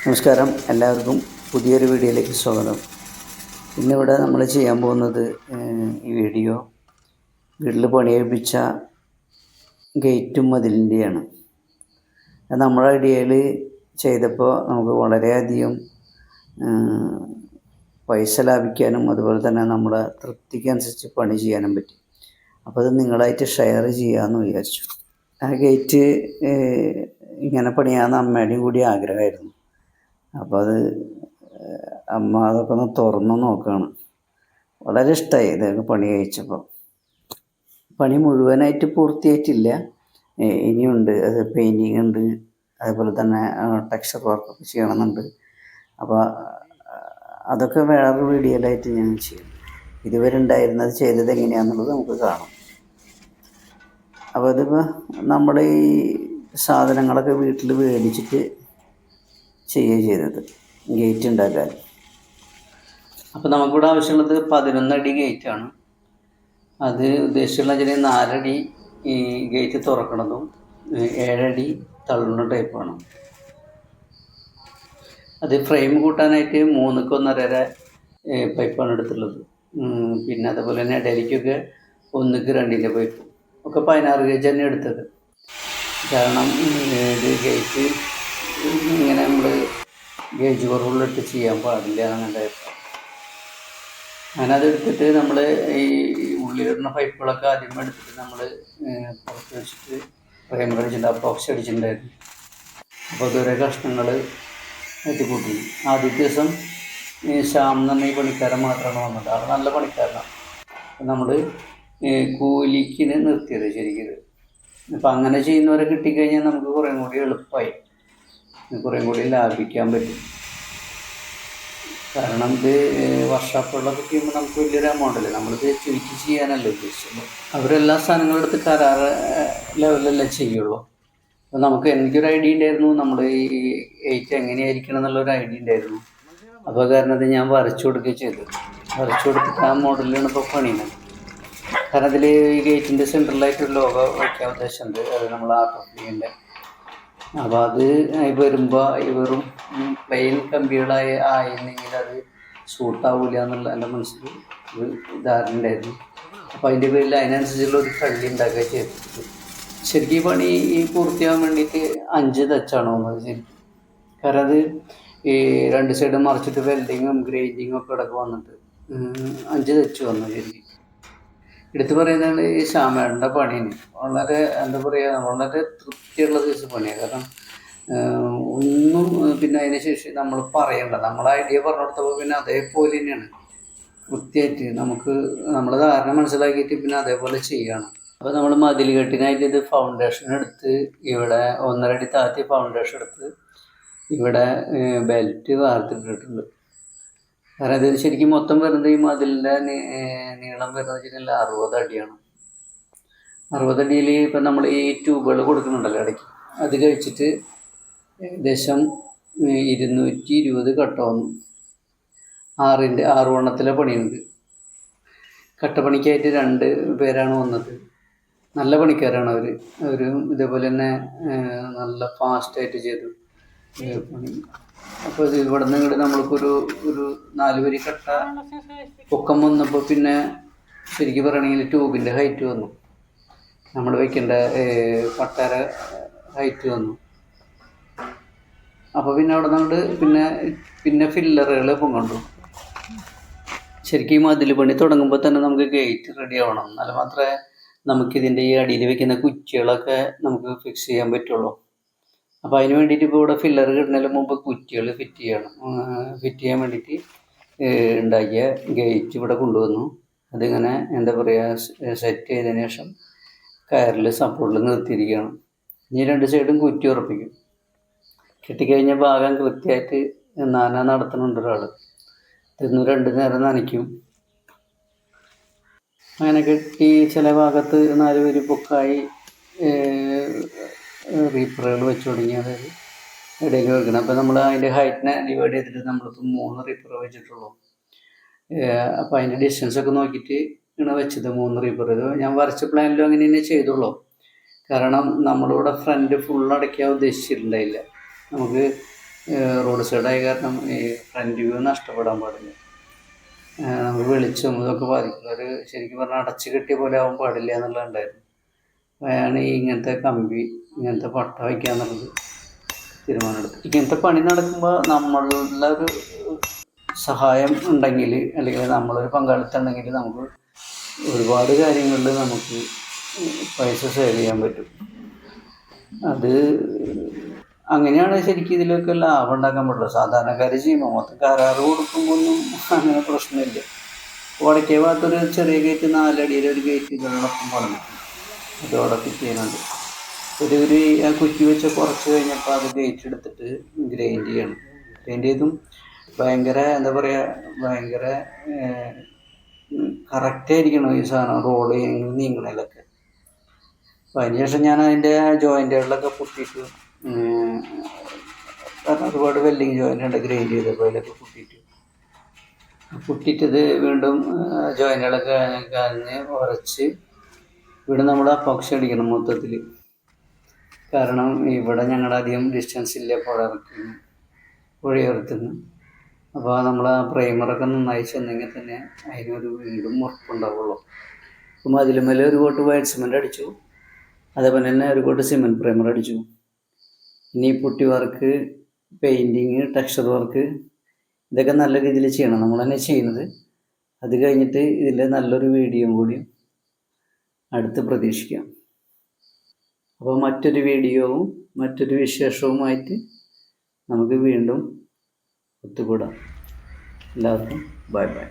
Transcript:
നമസ്കാരം, എല്ലാവർക്കും പുതിയൊരു വീഡിയോയിലേക്ക് സ്വാഗതം. ഇന്നിവിടെ നമ്മൾ ചെയ്യാൻ പോകുന്നത് ഈ വീഡിയോ വീട്ടിൽ പണിയേൽപ്പിച്ച ഗേറ്റും മതിലിൻ്റെയാണ്. നമ്മുടെ ഐഡിയയിൽ ചെയ്തപ്പോൾ നമുക്ക് വളരെയധികം പൈസ ലാഭിക്കാനും അതുപോലെ തന്നെ നമ്മുടെ തൃപ്തിക്കനുസരിച്ച് പണി ചെയ്യാനും പറ്റി. അപ്പോൾ അത് നിങ്ങളായിട്ട് ഷെയർ ചെയ്യാമെന്ന് വിചാരിച്ചു. ആ ഗേറ്റ് ഇങ്ങനെ പണിയാമെന്ന് അമ്മയുടെയും കൂടി ആഗ്രഹമായിരുന്നു. അപ്പോൾ അത് അമ്മ അതൊക്കെ ഒന്ന് തുറന്ന് നോക്കുകയാണ്. വളരെ ഇഷ്ടമായി ഇതൊക്കെ പണി കഴിച്ചപ്പോൾ. പണി മുഴുവനായിട്ട് പൂർത്തിയായിട്ടില്ല, ഇനിയുണ്ട്. അത് പെയിൻറ്റിങ് ഉണ്ട്, അതുപോലെ തന്നെ ടെക്സ്ചർ വർക്കൊക്കെ ചെയ്യണമെന്നുണ്ട്. അപ്പോൾ അതൊക്കെ വേറൊരു വീഡിയോയിലായിട്ട് ഞാൻ ചെയ്യും. ഇതുവരെ ഉണ്ടായിരുന്നത് ചെയ്തത് എങ്ങനെയാണെന്നുള്ളത് നമുക്ക് കാണാം. അപ്പോൾ ഇതിപ്പോൾ നമ്മൾ ഈ സാധനങ്ങളൊക്കെ വീട്ടിൽ മേടിച്ചിട്ട് ചെയ്യുക ചെയ്തത് ഗേറ്റ് ഉണ്ടാക്കാൻ. അപ്പോൾ നമുക്കിവിടെ ആവശ്യമുള്ളത് 11 അടി ഗേറ്റാണ്. അത് ഉദ്ദേശിച്ചുള്ള 4 അടി ഈ ഗേറ്റ് തുറക്കണതും 7 അടി തള്ളുന്ന ടൈപ്പാണ്. അത് ഫ്രെയിം കൂട്ടാനായിട്ട് 3ക്ക് 1.5 പൈപ്പാണ് എടുത്തുള്ളത്. പിന്നെ അതുപോലെ തന്നെ ഇടയിലേക്കൊക്കെ 1ക്ക് 2 പൈപ്പ് ഒക്കെ 16 ഗേജ് തന്നെ എടുത്തത്. കാരണം ഇത് ഗേറ്റ് ഇങ്ങനെ നമ്മൾ ഗേജ് കുറവുള്ളിട്ട് ചെയ്യാൻ പാടില്ല എന്നുണ്ട്. അങ്ങനെ അതെടുത്തിട്ട് നമ്മൾ ഈ ഉള്ളിലിടുന്ന പൈപ്പുകളൊക്കെ ആദ്യം എടുത്തിട്ട് നമ്മൾ പുറത്ത് വെച്ചിട്ട് പ്രൈമർ അടിച്ചിട്ടുണ്ട്, അപ്പോക്സി അടിച്ചിട്ടുണ്ടായിരുന്നു. അപ്പോൾ അതുവരെ കഷ്ണങ്ങൾ എത്തിക്കൂട്ടി. ആദ്യത്തെ ദിവസം ശ്യാം എന്ന് പറഞ്ഞ ഈ പണിക്കാരൻ മാത്രമാണ് വന്നത്. അത് നല്ല പണിക്കാരനാണ്. നമ്മൾ കൂലിക്ക് നിർത്തിയത് ശരിക്കും. അപ്പം അങ്ങനെ ചെയ്യുന്നവരെ കിട്ടിക്കഴിഞ്ഞാൽ നമുക്ക് കുറേ കൂടി എളുപ്പമായി, കുറേ കൂടി ലാഭിക്കാൻ പറ്റും. കാരണം ഇത് വർഷാപ്പുകളൊക്കെ ചെയ്യുമ്പോൾ നമുക്ക് വലിയൊരു എമൗണ്ട് അല്ലേ, നമ്മളിത് ചുരുക്കി ചെയ്യാനല്ല ഉദ്ദേശിച്ചത്. അവരെല്ലാ സാധനങ്ങളും എടുത്ത് കരാറ് ലെവലല്ലേ ചെയ്യുള്ളൂ. അപ്പോൾ നമുക്ക് എനിക്കൊരു ഐഡിയ ഉണ്ടായിരുന്നു, നമ്മൾ ഈ ഗേറ്റ് എങ്ങനെയായിരിക്കണം എന്നുള്ളൊരു ഐഡിയ ഉണ്ടായിരുന്നു. അപ്പോൾ കാരണം അത് ഞാൻ വരച്ചു കൊടുക്കുകയും ചെയ്തത്. വരച്ചു കൊടുത്തിട്ട് ആ മോഡലിലാണ് ഇപ്പോൾ പണിയുന്നത്. കാരണം അതിൽ ഈ ഗേറ്റിൻ്റെ സെൻട്രലായിട്ടൊരു ലോഗോ വയ്ക്കാൻ ഉദ്ദേശമുണ്ട്. അത് നമ്മൾ ആർട്ട് ഓഫ് ലിവിൻ്റെ. അപ്പോൾ അത് വരുമ്പോൾ വെറും പ്ലെയിൻ കമ്പികളായിരുന്നെങ്കിൽ അത് സൂട്ടാവില്ല എന്നുള്ള എൻ്റെ മനസ്സിൽ ഒരു ധാരണ ഉണ്ടായിരുന്നു. അപ്പോൾ അതിൻ്റെ പേരിൽ അതിനനുസരിച്ചുള്ള ഒരു കള്ളി ഉണ്ടാക്കുക ചെയ്തിട്ട് ശരിക്കും ഈ പണി പൂർത്തിയാകാൻ വേണ്ടിയിട്ട് 5 തച്ചാണ് വന്നത് ശരിക്കും. കാരണം അത് ഈ 2 സൈഡ് മറിച്ചിട്ട് വെൽഡിങ്ങും ഗ്രൈൻഡിങ്ങും ഒക്കെ ഇടയ്ക്ക് വന്നിട്ട് 5 തച്ച് വന്നു ശരിക്കും. എടുത്തു പറയുന്നതാണ് ഈ ശ്യാമേട്ടൻ്റെ പണിയാണ്. വളരെ എന്താ പറയുക, വളരെ തൃപ്തിയുള്ള ദിവസം പണിയാണ്. കാരണം ഒന്നും പിന്നെ അതിന് ശേഷം നമ്മൾ പറയണ്ട, നമ്മൾ ഐഡിയ പറഞ്ഞു കൊടുത്തപ്പോൾ പിന്നെ അതേപോലെ തന്നെയാണ് വൃത്തിയായിട്ട് നമുക്ക് നമ്മൾ ധാരണ മനസ്സിലാക്കിയിട്ട് പിന്നെ അതേപോലെ ചെയ്യണം. അപ്പോൾ നമ്മൾ മതിൽ കെട്ടിനായിട്ട് ഇത് ഫൗണ്ടേഷൻ എടുത്ത് ഇവിടെ 1.5 അടി താഴ്ത്തി ഫൗണ്ടേഷൻ എടുത്ത് ഇവിടെ ബെൽറ്റ് വാർത്തിട്ടിട്ടുണ്ട്. കാരണം ഇത് ശരിക്കും മൊത്തം വരുന്നത് ഈ മതിലിൻ്റെ നീളം വരുന്നത് വെച്ചിട്ടുണ്ടെങ്കിൽ 60 അടിയാണ്. 60 അടിയിൽ ഇപ്പം നമ്മൾ ഈ ട്യൂബുകൾ കൊടുക്കുന്നുണ്ടല്ലോ ഇടയ്ക്ക്, അത് കഴിച്ചിട്ട് ഏകദേശം 220 കട്ട വന്നു. 6 വണ്ണത്തിലെ പണിയുണ്ട്. കട്ടപ്പണിക്കായിട്ട് 2 പേരാണ് വന്നത്. നല്ല പണിക്കാരാണ് അവർ ഇതേപോലെ തന്നെ നല്ല ഫാസ്റ്റായിട്ട് ചെയ്തു പണി. അപ്പോൾ ഇത് ഇവിടെ നിന്ന് ഇങ്ങോട്ട് നമ്മൾക്കൊരു 4 വരി കട്ട പൊക്കം വന്നപ്പോൾ പിന്നെ ശരിക്കും പറയുകയാണെങ്കിൽ ട്യൂബിൻ്റെ ഹൈറ്റ് വന്നു, നമ്മൾ വയ്ക്കേണ്ട പട്ടര ഹൈറ്റ് വന്നു. അപ്പോൾ പിന്നെ അവിടെ നിന്നുകൊണ്ട് പിന്നെ ഫില്ലറുകൾ പൊങ്ങണ്ടു. ശരിക്കും ഈ മതിൽ പണി തുടങ്ങുമ്പോൾ തന്നെ നമുക്ക് ഗേറ്റ് റെഡി ആവണം, എന്നാൽ മാത്രമേ നമുക്കിതിൻ്റെ ഈ അടിയിൽ വയ്ക്കുന്ന കുറ്റികളൊക്കെ നമുക്ക് ഫിക്സ് ചെയ്യാൻ പറ്റുള്ളൂ. അപ്പോൾ അതിന് വേണ്ടിയിട്ട് ഇപ്പോൾ ഇവിടെ ഫില്ലർ കിട്ടുന്നതിന് മുമ്പ് കുറ്റികൾ ഫിറ്റ് ചെയ്യാൻ വേണ്ടിയിട്ട് ഉണ്ടാക്കിയ ഗേറ്റ് ഇവിടെ കൊണ്ടുവന്നു. അതിങ്ങനെ എന്താ പറയുക സെറ്റ് ചെയ്തതിന് ശേഷം കയറിൽ സപ്പോർട്ടിൽ നിർത്തിയിരിക്കുകയാണ്. ഇനി 2 സൈഡും കുറ്റി ഉറപ്പിക്കും. കെട്ടിക്കഴിഞ്ഞ ഭാഗം കൃത്യമായിട്ട് നന നടത്തുന്നുണ്ട് ഒരാൾ. തിന്നു 2 നേരം നനയ്ക്കും. അങ്ങനെ കെട്ടി ചില ഭാഗത്ത് 4 വരി പൊക്കായി റീപ്പറുകൾ വെച്ച് തുടങ്ങി, അതായത് ഇടയിൽ വെക്കണം. അപ്പോൾ നമ്മൾ അതിൻ്റെ ഹൈറ്റിനെ ഡിവൈഡ് ചെയ്തിട്ട് നമ്മളിപ്പോൾ 3 റീപ്പർ വെച്ചിട്ടുള്ളൂ. അപ്പോൾ അതിൻ്റെ ഡിസ്റ്റൻസൊക്കെ നോക്കിയിട്ട് ഇങ്ങനെ വെച്ചത് 3 റീപ്പർ. ഇത് ഞാൻ വരച്ച പ്ലാനിലും അങ്ങനെ തന്നെ ചെയ്തുള്ളൂ. കാരണം നമ്മളിവിടെ ഫ്രണ്ട് ഫുൾ അടയ്ക്കാൻ ഉദ്ദേശിച്ചിട്ടുണ്ടായില്ല. നമുക്ക് റോഡ് സൈഡായ കാരണം ഈ ഫ്രണ്ട് വ്യൂ നഷ്ടപ്പെടാൻ പാടില്ല. നമുക്ക് വെളിച്ചം ഇതൊക്കെ ബാധിക്കും. ഒരു ശരിക്കും പറഞ്ഞാൽ അടച്ചു കെട്ടിയ പോലെ ആവാൻ പാടില്ല എന്നുള്ളതുണ്ടായിരുന്നു. അതാണ് ഈ ഇങ്ങനത്തെ കമ്പി ഇങ്ങനത്തെ പട്ട വയ്ക്കുക എന്നുള്ളത് തീരുമാനമെടുത്തു. ഇങ്ങനത്തെ പണി നടക്കുമ്പോൾ നമ്മളുടെ ഒരു സഹായം ഉണ്ടെങ്കിൽ, അല്ലെങ്കിൽ നമ്മളൊരു പങ്കാളിത്തം ഉണ്ടെങ്കിൽ, നമുക്ക് ഒരുപാട് കാര്യങ്ങളിൽ നമുക്ക് പൈസ സേവ് ചെയ്യാൻ പറ്റും. അത് അങ്ങനെയാണ് ശരിക്കും ഇതിലൊക്കെ ലാഭം ഉണ്ടാക്കാൻ പറ്റുള്ളൂ. സാധാരണക്കാർ ചെയ്യുമ്പോൾ മൊത്തം കരാറ് കൊടുക്കുമ്പോൾ ഒന്നും അങ്ങനെ പ്രശ്നമില്ല. വടക്കേ ഭാഗത്തൊരു ചെറിയ ഗേറ്റ് 4 അടിയുടെ ഒരു ഗേറ്റ് ഇതിനോടൊപ്പം പറഞ്ഞു, അതോടെ ഫിറ്റ് ചെയ്യുന്നുണ്ട്. ഒരു ആ കുറ്റി വെച്ച് കുറച്ച് കഴിഞ്ഞപ്പോൾ അത് ഗേറ്റ് എടുത്തിട്ട് ഗ്രൈൻഡ് ചെയ്യണം. ഗ്രൈൻഡ് ചെയ്തും ഭയങ്കര എന്താ പറയുക, ഭയങ്കര കറക്റ്റായിരിക്കണം ഈ സാധനം റോൾ ചെയ്യുന്ന നീങ്ങണതിലൊക്കെ. അപ്പം അതിനുശേഷം ഞാൻ അതിൻ്റെ ജോയിൻറ്റുകളിലൊക്കെ പൊട്ടിയിട്ട്, കാരണം ഒരുപാട് വെൽഡിങ് ജോയിൻ്റ് ഉണ്ട് ഗ്രൈൻഡ് ചെയ്തപ്പോൾ, അതിലൊക്കെ പൊട്ടിയിട്ടത് വീണ്ടും ജോയിൻറ്റുകളൊക്കെ കളഞ്ഞ് ഉറച്ച് ഇവിടെ നമ്മൾ അപ്പോക്സി അടിക്കണം മൊത്തത്തിൽ. കാരണം ഇവിടെ ഞങ്ങളുടെ അധികം ഡിസ്റ്റൻസ് ഇല്ല പുഴയോരത്തുനിന്ന്. അപ്പോൾ നമ്മൾ ആ പ്രൈമറൊക്കെ നന്നായി ചെന്നെങ്കിൽ തന്നെ അതിനൊരു വീണ്ടും ഉറപ്പുണ്ടാവുള്ളൂ. അപ്പം അതിലുമേലെ ഒരു കോട്ട് വൈറ്റ് സിമെൻ്റ് അടിച്ചു, അതേപോലെ തന്നെ ഒരു കോട്ട് സിമെൻറ്റ് പ്രൈമർ അടിച്ചു. ഇനി putty work, painting, texture work ഇതൊക്കെ നല്ല രീതിയിൽ ചെയ്യണം, നമ്മൾ തന്നെ ചെയ്യുന്നത്. അത് കഴിഞ്ഞിട്ട് ഇതിൻ്റെ നല്ലൊരു വീഡിയോ കൂടി അടുത്ത് പ്രതീക്ഷിക്കാം. അപ്പോൾ മറ്റൊരു വീഡിയോവും മറ്റൊരു വിശേഷവുമായിട്ട് നമുക്ക് വീണ്ടും ഒത്തുകൂടാം. എല്ലാവർക്കും ബൈ ബൈ.